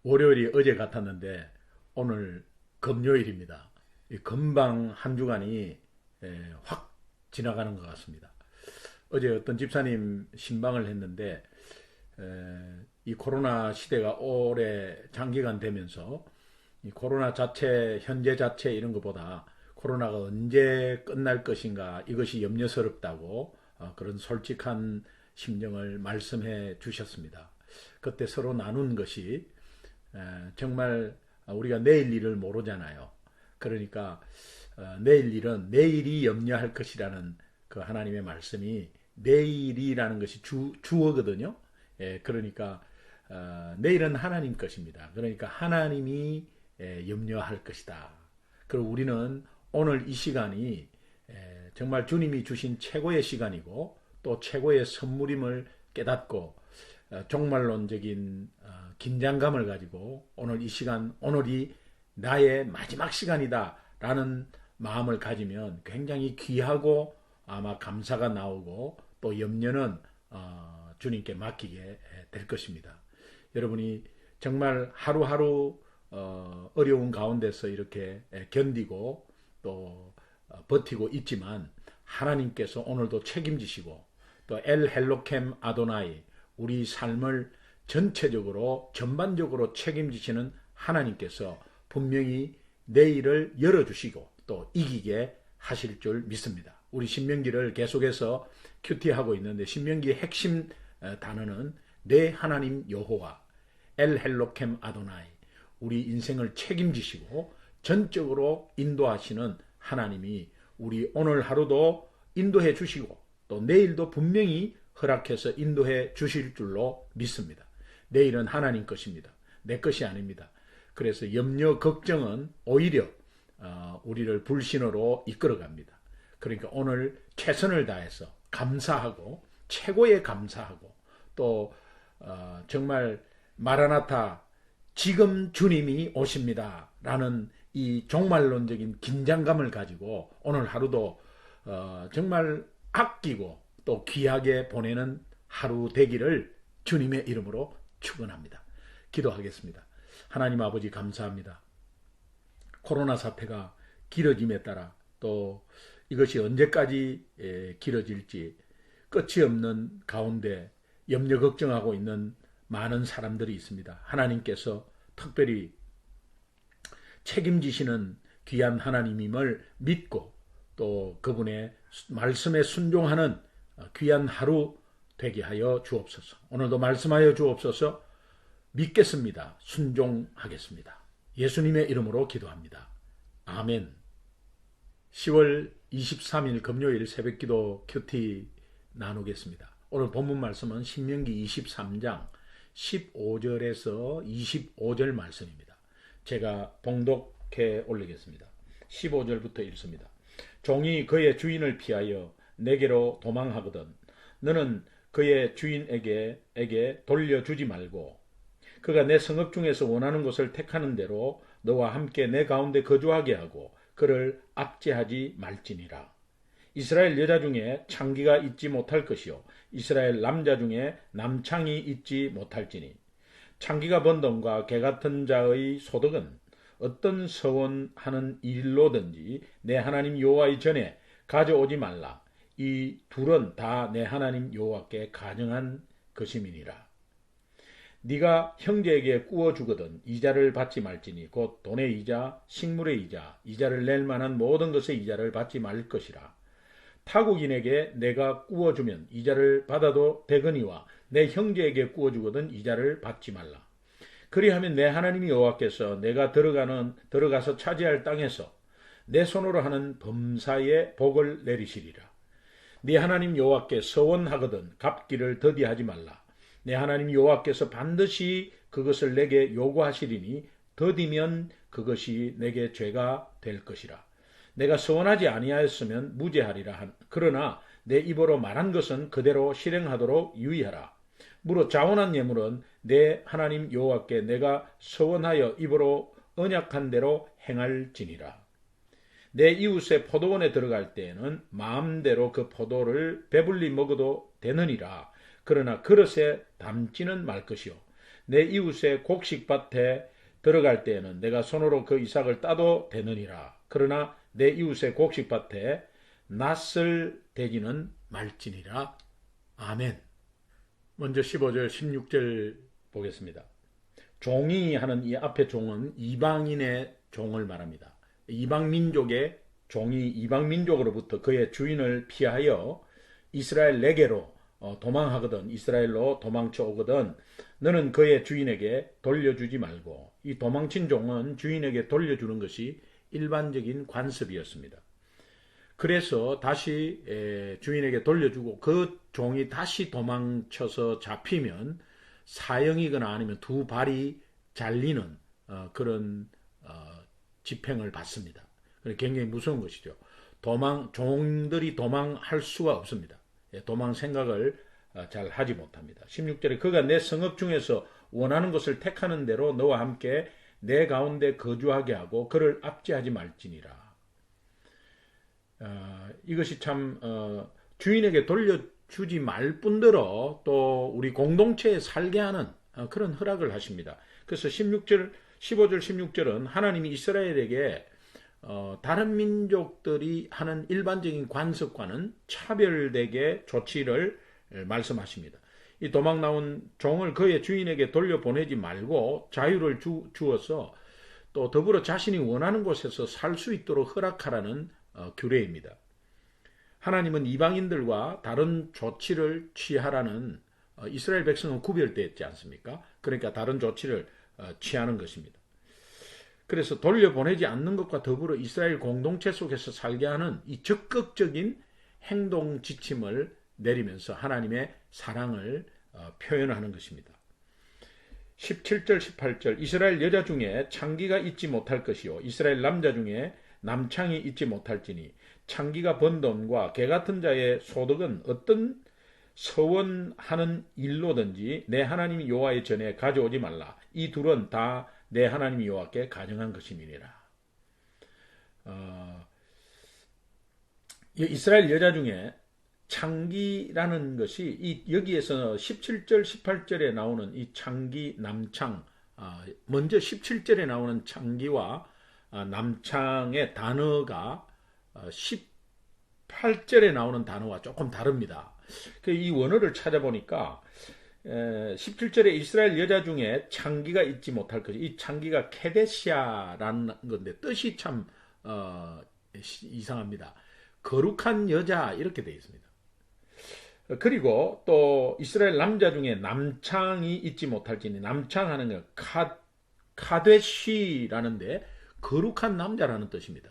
월요일이 어제 같았는데 오늘 금요일입니다. 금방 한 주간이 확 지나가는 것 같습니다. 어제 어떤 집사님 신방을 했는데 이 코로나 시대가 오래 장기간 되면서 이 코로나 자체, 현재 자체 이런 것보다 코로나가 언제 끝날 것인가 이것이 염려스럽다고 그런 솔직한 심정을 말씀해 주셨습니다. 그때 서로 나눈 것이 정말 우리가 내일 일을 모르잖아요. 그러니까 내일 일은 내일이 염려할 것이라는 그 하나님의 말씀이 내일이라는 것이 주어거든요. 그러니까 내일은 하나님 것입니다. 그러니까 하나님이 염려할 것이다. 그리고 우리는 오늘 이 시간이 정말 주님이 주신 최고의 시간이고 또 최고의 선물임을 깨닫고 종말론적인 긴장감을 가지고 오늘 이 시간, 오늘이 나의 마지막 시간이다 라는 마음을 가지면 굉장히 귀하고 아마 감사가 나오고 또 염려는 주님께 맡기게 될 것입니다. 여러분이 정말 하루하루 어려운 가운데서 이렇게 견디고 또 버티고 있지만 하나님께서 오늘도 책임지시고 또 엘 헬로캠 아도나이 우리 삶을 전체적으로 전반적으로 책임지시는 하나님께서 분명히 내일을 열어주시고 또 이기게 하실 줄 믿습니다. 우리 신명기를 계속해서 큐티하고 있는데 신명기의 핵심 단어는 내 하나님 여호와 엘 헬로캠 아도나이 우리 인생을 책임지시고 전적으로 인도하시는 하나님이 우리 오늘 하루도 인도해 주시고 또 내일도 분명히 허락해서 인도해 주실 줄로 믿습니다. 내일은 하나님 것입니다. 내 것이 아닙니다. 그래서 염려, 걱정은 오히려 우리를 불신으로 이끌어갑니다. 그러니까 오늘 최선을 다해서 감사하고 최고의 감사하고 또 정말 마라나타 지금 주님이 오십니다 라는 이 종말론적인 긴장감을 가지고 오늘 하루도 정말 아끼고 또 귀하게 보내는 하루 되기를 주님의 이름으로 축원합니다. 기도하겠습니다. 하나님 아버지 감사합니다. 코로나 사태가 길어짐에 따라 또 이것이 언제까지 길어질지 끝이 없는 가운데 염려 걱정하고 있는 많은 사람들이 있습니다. 하나님께서 특별히 책임지시는 귀한 하나님임을 믿고 또 그분의 말씀에 순종하는 귀한 하루 되게 하여 주옵소서. 오늘도 말씀하여 주옵소서. 믿겠습니다. 순종하겠습니다. 예수님의 이름으로 기도합니다. 아멘. 10월 23일 금요일 새벽기도 큐티 나누겠습니다. 오늘 본문 말씀은 신명기 23장 15절에서 25절 말씀입니다. 제가 봉독해 올리겠습니다. 15절부터 읽습니다. 종이 그의 주인을 피하여 내게로 도망하거든 너는 그의 주인에게 돌려주지 말고 그가 내 성읍 중에서 원하는 곳을 택하는 대로 너와 함께 내 가운데 거주하게 하고 그를 압제하지 말지니라. 이스라엘 여자 중에 창기가 있지 못할 것이요 이스라엘 남자 중에 남창이 있지 못할지니 창기가 번 돈과 개 같은 자의 소득은 어떤 서원하는 일로든지 내 하나님 여호와의 전에 가져오지 말라. 이 둘은 다 내 하나님 여호와께 가증한 것임이니라. 네가 형제에게 꾸어 주거든 이자를 받지 말지니 곧 돈의 이자, 식물의 이자, 이자를 낼 만한 모든 것의 이자를 받지 말 것이라. 타국인에게 내가 꾸어 주면 이자를 받아도 되거니와 내 형제에게 꾸어 주거든 이자를 받지 말라. 그리하면 내 하나님 여호와께서 내가 들어가서 차지할 땅에서 내 손으로 하는 범사에 복을 내리시리라. 네 하나님 여호와께 서원하거든 갚기를 더디하지 말라. 내 하나님 여호와께서 반드시 그것을 내게 요구하시리니 더디면 그것이 내게 죄가 될 것이라. 내가 서원하지 아니하였으면 무죄하리라. 그러나 내 입으로 말한 것은 그대로 실행하도록 유의하라. 무릇 자원한 예물은 내 하나님 여호와께 내가 서원하여 입으로 언약한 대로 행할지니라. 내 이웃의 포도원에 들어갈 때에는 마음대로 그 포도를 배불리 먹어도 되느니라. 그러나 그릇에 담지는 말 것이요 내 이웃의 곡식밭에 들어갈 때에는 내가 손으로 그 이삭을 따도 되느니라. 그러나 내 이웃의 곡식밭에 낯을 대기는 말지니라. 아멘. 먼저 15절 16절 보겠습니다. 종이 하는 이 앞에 종은 이방인의 종을 말합니다. 이방 민족의 종이 이방 민족으로부터 그의 주인을 피하여 이스라엘 내게로 도망하거든, 이스라엘로 도망쳐 오거든 너는 그의 주인에게 돌려주지 말고. 이 도망친 종은 주인에게 돌려주는 것이 일반적인 관습이었습니다. 그래서 다시 주인에게 돌려주고 그 종이 다시 도망쳐서 잡히면 사형이거나 아니면 두 발이 잘리는 그런 집행을 받습니다. 굉장히 무서운 것이죠. 종들이 도망할 수가 없습니다. 도망 생각을 잘 하지 못합니다. 16절에 그가 내 성읍 중에서 원하는 것을 택하는 대로 너와 함께 내 가운데 거주하게 하고 그를 압제하지 말지니라. 이것이 참 주인에게 돌려주지 말 뿐더러 또 우리 공동체에 살게 하는 그런 허락을 하십니다. 그래서 15절 16절은 하나님이 이스라엘에게 다른 민족들이 하는 일반적인 관습과는 차별되게 조치를 말씀하십니다. 이 도망 나온 종을 그의 주인에게 돌려보내지 말고 자유를 주어서 또 더불어 자신이 원하는 곳에서 살 수 있도록 허락하라는 규례입니다. 하나님은 이방인들과 다른 조치를 취하라는 이스라엘 백성은 구별되었지 않습니까? 그러니까 다른 조치를 취하는 것입니다. 그래서 돌려보내지 않는 것과 더불어 이스라엘 공동체 속에서 살게 하는 이 적극적인 행동 지침을 내리면서 하나님의 사랑을 표현하는 것입니다. 17절 18절 이스라엘 여자 중에 창기가 있지 못할 것이요 이스라엘 남자 중에 남창이 있지 못할지니 창기가 번 돈과 개 같은 자의 소득은 어떤 서원하는 일로든지 내 하나님 여호와의 전에 가져오지 말라. 이 둘은 다 내 하나님 여호와께 가정한 것임이니라. 이스라엘 여자 중에 창기라는 것이 여기에서 17절 18절에 나오는 이 창기 남창, 먼저 17절에 나오는 창기와 남창의 단어가 18절에 나오는 단어와 조금 다릅니다. 이 원어를 찾아보니까 17절에 이스라엘 여자 중에 창기가 있지 못할 것이, 이 창기가 케데시아라는 건데 뜻이 참 이상합니다. 거룩한 여자 이렇게 되어 있습니다. 그리고 또 이스라엘 남자 중에 남창이 있지 못할지니, 남창하는 건 카데시라는데 거룩한 남자라는 뜻입니다.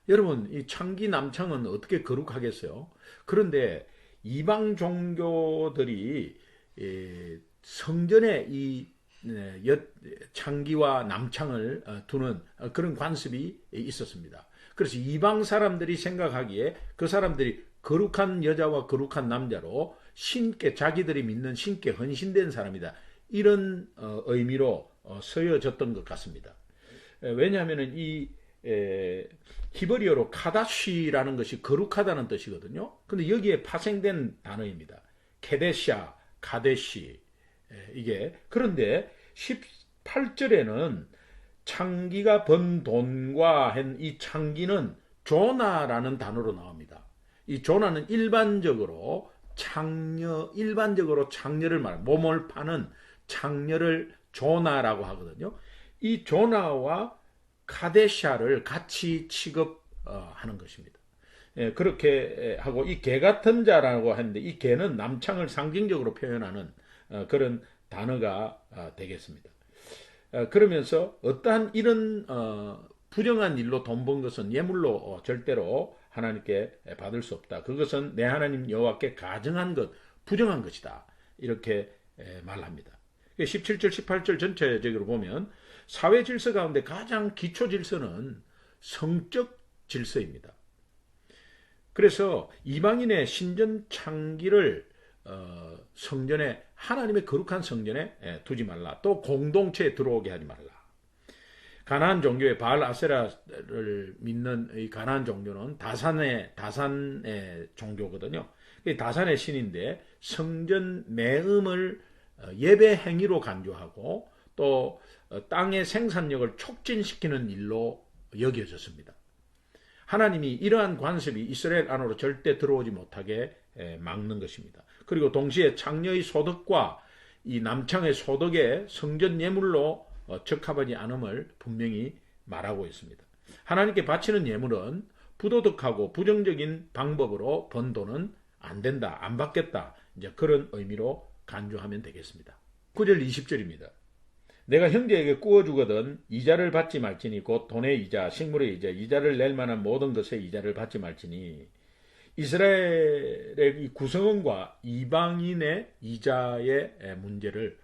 여러분, 이 창기 남창은 어떻게 거룩하겠어요? 그런데 이방 종교들이 성전에 이 창기와 남창을 두는 그런 관습이 있었습니다. 그래서 이방 사람들이 생각하기에 그 사람들이 거룩한 여자와 거룩한 남자로 신께, 자기들이 믿는 신께 헌신된 사람이다, 이런 의미로 쓰여졌던 것 같습니다. 왜냐하면 이 히브리어로 카다시라는 것이 거룩하다는 뜻이거든요. 근데 여기에 파생된 단어입니다. 케데샤, 카데시. 이게, 그런데 18절에는 창기가 번 돈과 한 이 창기는 조나라는 단어로 나옵니다. 이 조나는 일반적으로 창녀를 말합니다. 몸을 파는 창녀를 조나라고 하거든요. 이 조나와 카데샤를 같이 취급하는 것입니다. 그렇게 하고, 이 개 같은 자라고 하는데 이 개는 남창을 상징적으로 표현하는 그런 단어가 되겠습니다. 그러면서 어떠한 이런 부정한 일로 돈 번 것은 예물로 절대로 하나님께 받을 수 없다. 그것은 내 하나님 여호와께 가정한 것, 부정한 것이다. 이렇게 말합니다. 17절, 18절 전체적으로 보면 사회 질서 가운데 가장 기초 질서는 성적 질서입니다. 그래서 이방인의 신전 창기를 성전에, 하나님의 거룩한 성전에 두지 말라. 또 공동체에 들어오게 하지 말라. 가나안 종교의 바알 아세라를 믿는 이 가나안 종교는 다산의 종교거든요. 다산의 신인데 성전 매음을 예배 행위로 간주하고 또 땅의 생산력을 촉진시키는 일로 여겨졌습니다. 하나님이 이러한 관습이 이스라엘 안으로 절대 들어오지 못하게 막는 것입니다. 그리고 동시에 창녀의 소득과 이 남창의 소득에 성전 예물로 적합하지 않음을 분명히 말하고 있습니다. 하나님께 바치는 예물은 부도덕하고 부정적인 방법으로 번 돈은 안 된다, 안 받겠다, 이제 그런 의미로 간주하면 되겠습니다. 9절 20절입니다. 내가 형제에게 구워주거든 이자를 받지 말지니 곧 돈의 이자, 식물의 이자, 이자를 낼 만한 모든 것의 이자를 받지 말지니. 이스라엘의 이 구성원과 이방인의 이자의 문제를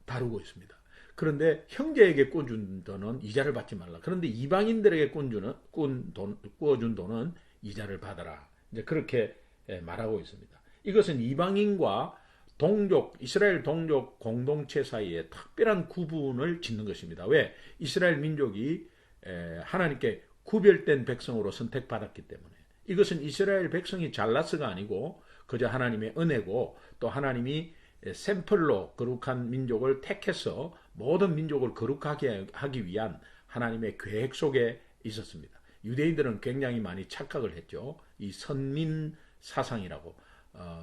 다루고 있습니다. 그런데 형제에게 구워준 돈은 이자를 받지 말라. 그런데 이방인들에게 구워준 돈은 이자를 받아라. 이제 그렇게 말하고 있습니다. 이것은 이방인과 동족, 이스라엘 동족 공동체 사이에 특별한 구분을 짓는 것입니다. 왜? 이스라엘 민족이 하나님께 구별된 백성으로 선택받았기 때문에. 이것은 이스라엘 백성이 잘나서가 아니고 그저 하나님의 은혜고 또 하나님이 샘플로 거룩한 민족을 택해서 모든 민족을 거룩하게 하기 위한 하나님의 계획 속에 있었습니다. 유대인들은 굉장히 많이 착각을 했죠. 이 선민 사상이라고.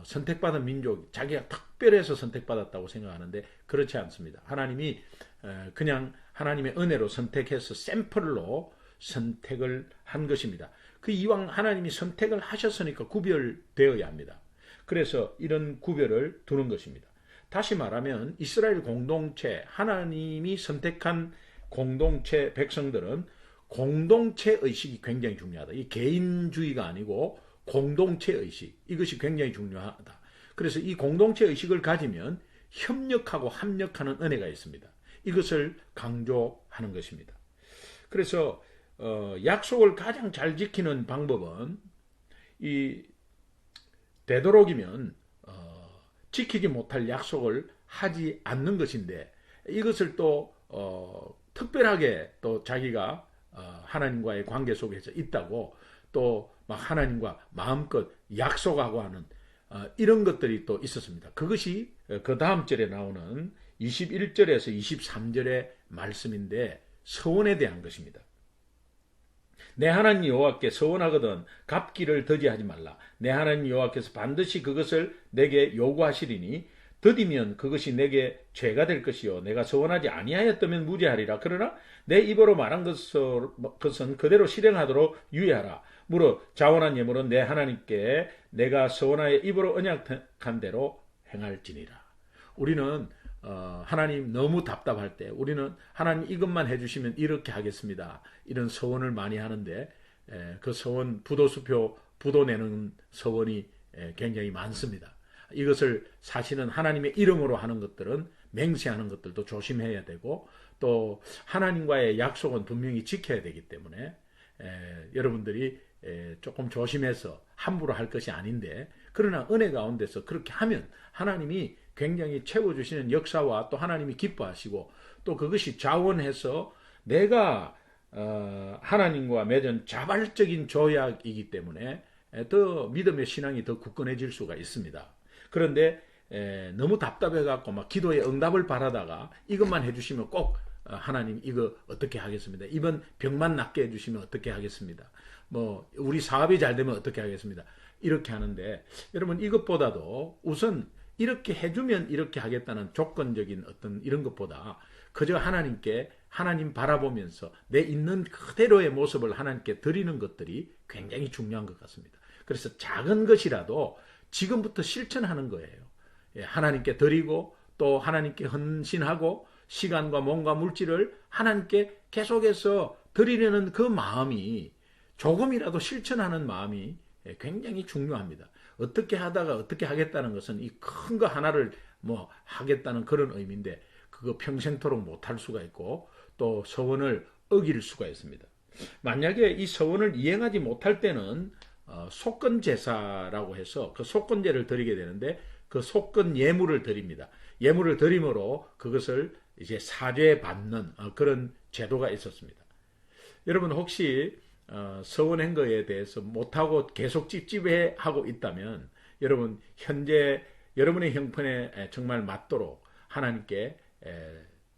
선택받은 민족, 자기가 특별해서 선택받았다고 생각하는데 그렇지 않습니다. 하나님이 그냥 하나님의 은혜로 선택해서 샘플로 선택을 한 것입니다. 그 이왕 하나님이 선택을 하셨으니까 구별되어야 합니다. 그래서 이런 구별을 두는 것입니다. 다시 말하면 이스라엘 공동체, 하나님이 선택한 공동체 백성들은 공동체 의식이 굉장히 중요하다. 이 개인주의가 아니고 공동체 의식, 이것이 굉장히 중요하다. 그래서 이 공동체 의식을 가지면 협력하고 합력하는 은혜가 있습니다. 이것을 강조하는 것입니다. 그래서 약속을 가장 잘 지키는 방법은 이 되도록이면 지키지 못할 약속을 하지 않는 것인데 이것을 또 특별하게 또 자기가 하나님과의 관계 속에서 있다고 또 막 하나님과 마음껏 약속하고 하는 이런 것들이 또 있었습니다. 그것이 그 다음 절에 나오는 21절에서 23절의 말씀인데 서원에 대한 것입니다. 내 하나님 여호와께 서원하거든 갚기를 더디하지 말라. 내 하나님 여호와께서 반드시 그것을 내게 요구하시리니 더디면 그것이 내게 죄가 될 것이요 내가 서원하지 아니하였다면 무죄하리라. 그러나 내 입으로 말한 것은 그대로 실행하도록 유의하라. 무릇 자원한 예물은 내 하나님께 내가 서원하여 입으로 언약한 대로 행할지니라. 우리는 하나님 너무 답답할 때 우리는 하나님 이것만 해주시면 이렇게 하겠습니다. 이런 서원을 많이 하는데 그 서원 부도수표 부도 내는 서원이 굉장히 많습니다. 이것을 사실은 하나님의 이름으로 하는 것들은 맹세하는 것들도 조심해야 되고 또 하나님과의 약속은 분명히 지켜야 되기 때문에 여러분들이 조금 조심해서 함부로 할 것이 아닌데 그러나 은혜 가운데서 그렇게 하면 하나님이 굉장히 채워주시는 역사와 또 하나님이 기뻐하시고 또 그것이 자원해서 내가 하나님과 맺은 자발적인 조약이기 때문에 더 믿음의 신앙이 더 굳건해질 수가 있습니다. 그런데 너무 답답해갖고 막 기도에 응답을 바라다가 이것만 해주시면 꼭 하나님 이거 어떻게 하겠습니다. 이번 병만 낫게 해주시면 어떻게 하겠습니다. 뭐 우리 사업이 잘 되면 어떻게 하겠습니다. 이렇게 하는데 여러분 이것보다도 우선 이렇게 해주면 이렇게 하겠다는 조건적인 어떤 이런 것보다 그저 하나님께 하나님 바라보면서 내 있는 그대로의 모습을 하나님께 드리는 것들이 굉장히 중요한 것 같습니다. 그래서 작은 것이라도 지금부터 실천하는 거예요. 하나님께 드리고 또 하나님께 헌신하고 시간과 몸과 물질을 하나님께 계속해서 드리려는 그 마음이 조금이라도 실천하는 마음이 굉장히 중요합니다. 어떻게 하다가 어떻게 하겠다는 것은 이 큰 거 하나를 뭐 하겠다는 그런 의미인데 그거 평생토록 못할 수가 있고 또 서원을 어길 수가 있습니다. 만약에 이 서원을 이행하지 못할 때는 속건 제사라고 해서 그 속건제를 드리게 되는데 그 속건 예물을 드립니다. 예물을 드림으로 그것을 이제 사죄받는 그런 제도가 있었습니다. 여러분 혹시 서원한 거에 대해서 못하고 계속 찝찝해하고 있다면 여러분 현재 여러분의 형편에 정말 맞도록 하나님께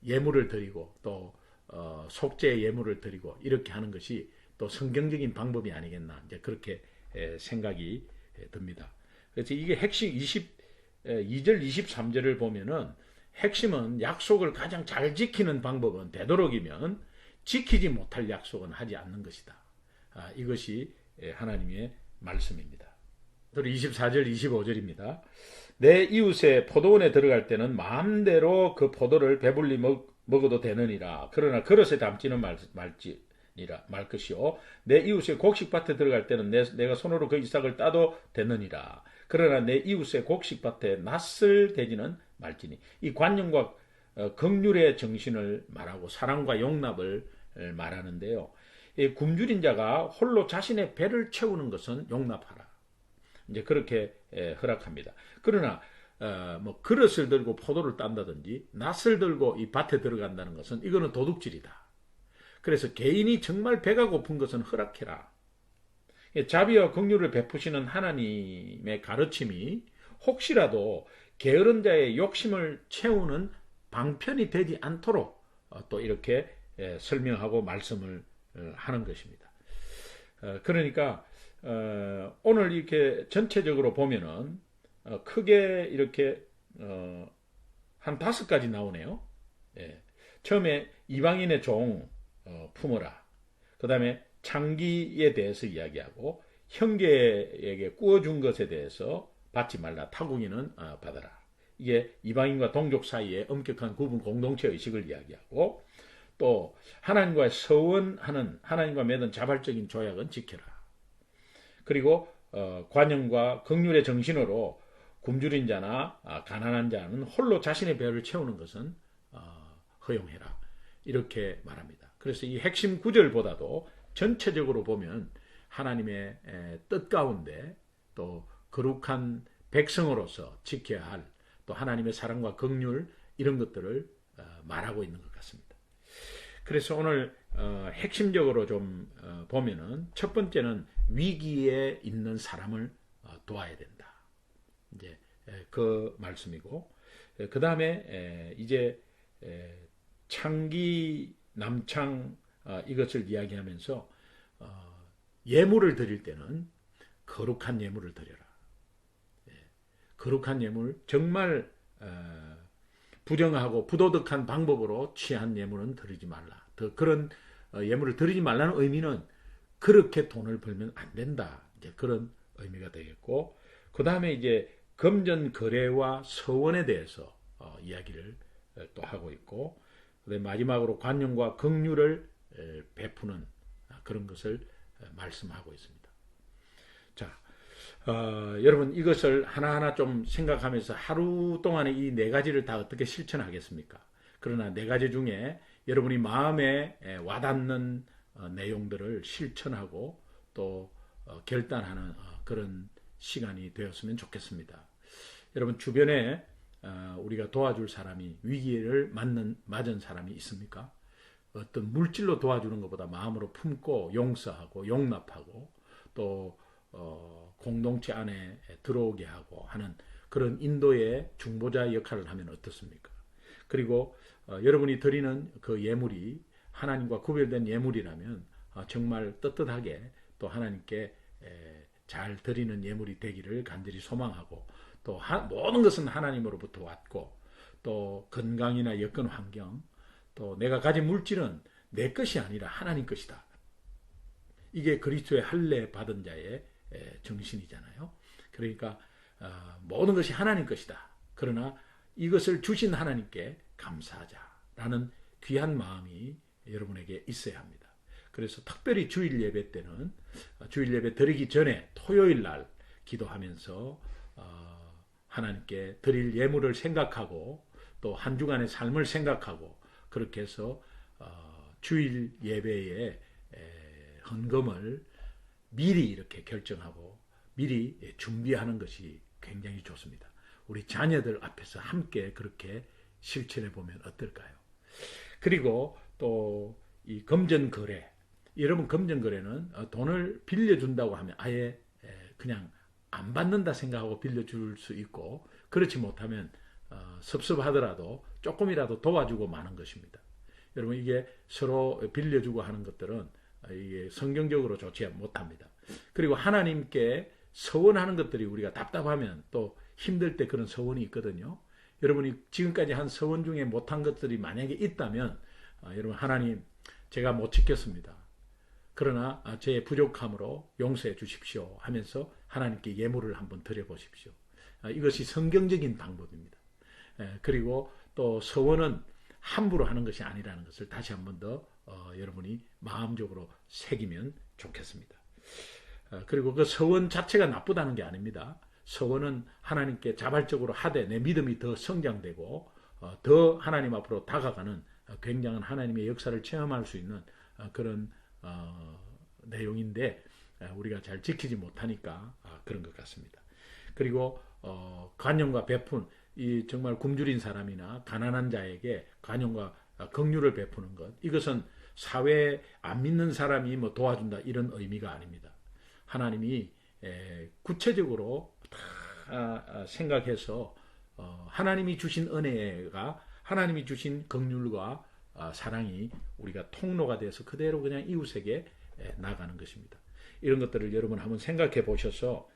예물을 드리고 또 속죄의 예물을 드리고 이렇게 하는 것이 또 성경적인 방법이 아니겠나 이제 그렇게 생각이 듭니다. 그래서 이게 핵심 2절 23절을 보면은 핵심은 약속을 가장 잘 지키는 방법은 되도록이면 지키지 못할 약속은 하지 않는 것이다. 이것이 하나님의 말씀입니다. 24절 25절입니다. 내 이웃의 포도원에 들어갈 때는 마음대로 그 포도를 배불리 먹어도 되느니라. 그러나 그릇에 담지는 말 것이요. 내 이웃의 곡식밭에 들어갈 때는 내가 손으로 그 이삭을 따도 되느니라. 그러나 내 이웃의 곡식밭에 낯을 대지는 말지니. 이 관용과 긍휼의 정신을 말하고 사랑과 용납을 말하는데요. 이 굶주린 자가 홀로 자신의 배를 채우는 것은 용납하라. 이제 그렇게 허락합니다. 그러나 뭐 그릇을 들고 포도를 딴다든지 낫을 들고 이 밭에 들어간다는 것은 이거는 도둑질이다. 그래서 개인이 정말 배가 고픈 것은 허락해라. 자비와 긍휼을 베푸시는 하나님의 가르침이 혹시라도 게으른 자의 욕심을 채우는 방편이 되지 않도록 또 이렇게 설명하고 말씀을 하는 것입니다. 그러니까 오늘 이렇게 전체적으로 보면은 크게 이렇게 한 5가지 나오네요. 처음에 이방인의 종 품어라. 그 다음에 창기에 대해서 이야기하고 형제에게 구워준 것에 대해서 받지 말라. 타국인은 받아라. 이게 이방인과 동족 사이의 엄격한 구분 공동체 의식을 이야기하고 또 하나님과 서원하는 하나님과 맺은 자발적인 조약은 지켜라. 그리고 관용과 긍휼의 정신으로 굶주린 자나 가난한 자는 홀로 자신의 배를 채우는 것은 허용해라. 이렇게 말합니다. 그래서 이 핵심 구절보다도 전체적으로 보면 하나님의 뜻 가운데 또 거룩한 백성으로서 지켜야 할 또 하나님의 사랑과 긍휼 이런 것들을 말하고 있는 것 같습니다. 그래서 오늘 핵심적으로 좀 보면은 첫 번째는 위기에 있는 사람을 도와야 된다. 이제 그 말씀이고 그 다음에 이제 창기 남창 이것을 이야기하면서 예물을 드릴 때는 거룩한 예물을 드려라. 거룩한 예물 정말 부정하고 부도덕한 방법으로 취한 예물은 드리지 말라. 그런 예물을 드리지 말라는 의미는 그렇게 돈을 벌면 안 된다. 이제 그런 의미가 되겠고 그 다음에 이제 금전 거래와 서원에 대해서 이야기를 또 하고 있고 마지막으로 관용과 긍휼을 베푸는 그런 것을 말씀하고 있습니다. 자, 여러분 이것을 하나하나 좀 생각하면서 하루 동안에 이 4가지를 다 어떻게 실천하겠습니까? 그러나 4가지 중에 여러분이 마음에 와닿는 내용들을 실천하고 또 결단하는 그런 시간이 되었으면 좋겠습니다. 여러분 주변에 우리가 도와줄 사람이 위기를 맞은 사람이 있습니까? 어떤 물질로 도와주는 것보다 마음으로 품고 용서하고 용납하고 또 공동체 안에 들어오게 하고 하는 그런 인도의 중보자 역할을 하면 어떻습니까? 그리고 여러분이 드리는 그 예물이 하나님과 구별된 예물이라면 정말 떳떳하게 또 하나님께 잘 드리는 예물이 되기를 간절히 소망하고 또 모든 것은 하나님으로부터 왔고 또 건강이나 여건 환경 또 내가 가진 물질은 내 것이 아니라 하나님 것이다. 이게 그리스도의 할례 받은 자의 정신이잖아요. 그러니까 모든 것이 하나님 것이다. 그러나 이것을 주신 하나님께 감사하자라는 귀한 마음이 여러분에게 있어야 합니다. 그래서 특별히 주일 예배 때는 주일 예배 드리기 전에 토요일 날 기도하면서 하나님께 드릴 예물을 생각하고 또 한 주간의 삶을 생각하고 그렇게 해서 주일 예배에 헌금을 미리 이렇게 결정하고 미리 준비하는 것이 굉장히 좋습니다. 우리 자녀들 앞에서 함께 그렇게 실천해 보면 어떨까요? 그리고 또 이 금전거래, 여러분 금전거래는 돈을 빌려준다고 하면 아예 그냥 안 받는다 생각하고 빌려줄 수 있고 그렇지 못하면 섭섭하더라도 조금이라도 도와주고 마는 것입니다. 여러분 이게 서로 빌려주고 하는 것들은 이게 성경적으로 좋지 못합니다. 그리고 하나님께 서원하는 것들이 우리가 답답하면 또 힘들 때 그런 서원이 있거든요. 여러분이 지금까지 한 서원 중에 못한 것들이 만약에 있다면 여러분 하나님 제가 못 지켰습니다. 그러나 제 부족함으로 용서해 주십시오 하면서 하나님께 예물을 한번 드려보십시오. 이것이 성경적인 방법입니다. 그리고 또 서원은 함부로 하는 것이 아니라는 것을 다시 한번 더 여러분이 마음적으로 새기면 좋겠습니다. 그리고 그 서원 자체가 나쁘다는 게 아닙니다. 서원은 하나님께 자발적으로 하되 내 믿음이 더 성장되고 더 하나님 앞으로 다가가는 굉장한 하나님의 역사를 체험할 수 있는 그런 내용인데 우리가 잘 지키지 못하니까 그런 것 같습니다. 그리고 관용과 베푼 이 정말 굶주린 사람이나 가난한 자에게 관용과 긍휼을 베푸는 것 이것은 사회에 안 믿는 사람이 뭐 도와준다 이런 의미가 아닙니다. 하나님이 구체적으로 다 생각해서 하나님이 주신 은혜가 하나님이 주신 긍휼과 사랑이 우리가 통로가 돼서 그대로 그냥 이웃에게 나가는 것입니다. 이런 것들을 여러분 한번 생각해 보셔서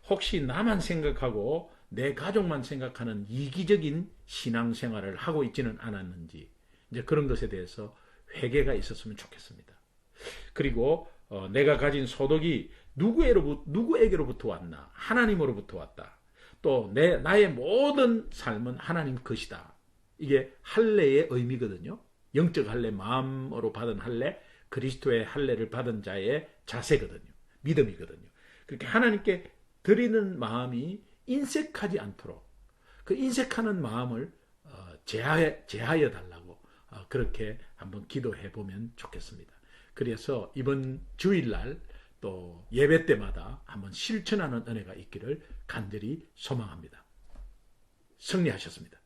혹시 나만 생각하고 내 가족만 생각하는 이기적인 신앙생활을 하고 있지는 않았는지 이제 그런 것에 대해서 회개가 있었으면 좋겠습니다. 그리고 내가 가진 소득이 누구에게로부터 왔나? 하나님으로부터 왔다. 또 나의 모든 삶은 하나님 것이다. 이게 할례의 의미거든요. 영적 할례, 마음으로 받은 할례, 그리스도의 할례를 받은 자의 자세거든요. 믿음이거든요. 그렇게 하나님께 드리는 마음이 인색하지 않도록 그 인색하는 마음을 제하여 달라고 그렇게 한번 기도해 보면 좋겠습니다. 그래서 이번 주일날 또 예배 때마다 한번 실천하는 은혜가 있기를 간절히 소망합니다. 승리하셨습니다.